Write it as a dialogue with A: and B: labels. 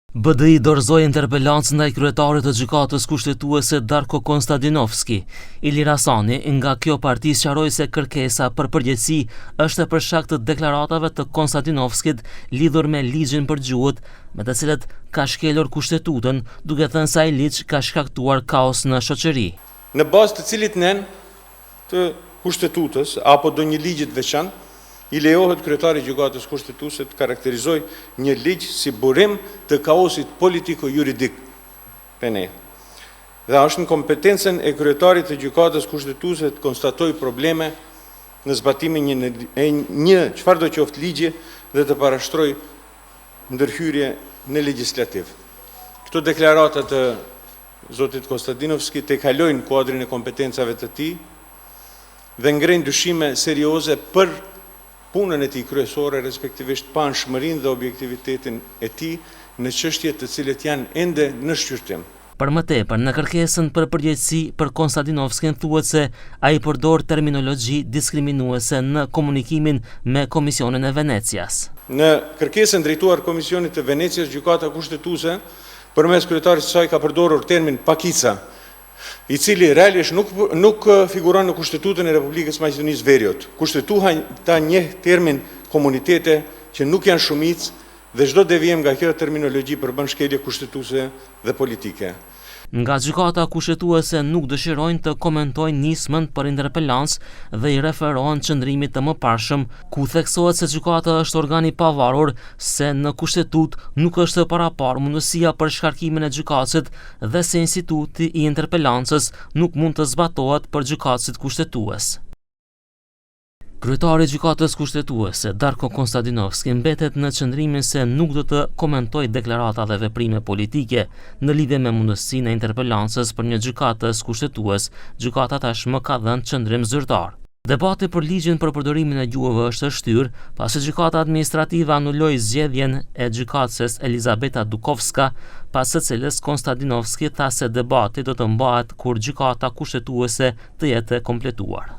A: BDI dorëzoi interpelancë ndaj kryetarit të gjykatës kushtetuese Darko Konstadinovski. Ilir Hasani nga kjo parti sqaroi se kërkesa për përgjegjësi është për shkak të deklaratave të Konstadinovskit lidhur me ligjin për gjuhët, me të cilët ka shkelur kushtetutën, duke thënë se ai ligj ka shkaktuar kaos në shoqëri.
B: Në bazë të cilit nen të kushtetutës apo do një ligjit veçantë, I lejohet kryetari i gjykatës kushtetuese të karakterizojë një ligj si burim të kaosit politiko-juridik pene. Dhe është në kompetencën e kryetarit të gjykatës kushtetuese të konstatojë probleme në zbatimin e një çfarëdo qoftë ligji dhe të parashtrojë ndërhyrje në legjislativ. Këto deklarata të zotit Konstadinovski kalojnë kuadrin e kompetencave të tij dhe ngrenë dyshime serioze për punën e tij kryesore, respektivisht panshmërinë dhe objektivitetin e tij në çështje të cilet janë ende në shqyrtim.
A: Për më tepër, në kërkesën për përgjegjësi për Konstadinovskin thuhet se ai përdor terminologji diskriminuese në komunikimin me Komisionin e Venecias.
B: Në kërkesën drejtuar Komisionit të Venecias, gjykata kushtetuese përmes kryetarit të saj ka përdorur termin pakica, I cili realisht nuk figuron në Kushtetutën e Republikës Maqedonisë Veriut. Kushtetuha ta njeh termin komunitete që nuk janë shumicë dhe çdo devijim nga kjo terminologji përbën shkelje kushtetuese dhe politike.
A: Nga gjykata kushtetuese nuk dëshirojnë të komentojnë nismën për interpelancë dhe I referohen qëndrimit të mëparshëm, ku theksohet se gjykata është organ I pavarur, se në kushtetutë nuk është parapar mundësia për shkarkimin e gjykatësit dhe se instituti I interpelancës nuk mund të zbatohet për gjykatësit kushtetues. Kryetari I gjykatës kushtetuese Darko Konstadinovski mbetet në qëndrimin se nuk do të komentojë deklarata dhe veprime politike në lidhje me mundësinë e interpelancës për një gjykatës kushtetues. Gjykata tashmë ka dhënë qëndrim zyrtar. Debati për ligjin për përdorimin e gjuhëve është shtyr, pasi gjykata administrative anuloi zgjedhjen e gjykatëses Elizabeta Dukovska, pas së cilës Konstadinovski tha se debati do të mbahet kur gjykata kushtetuese të jetë kompletuar.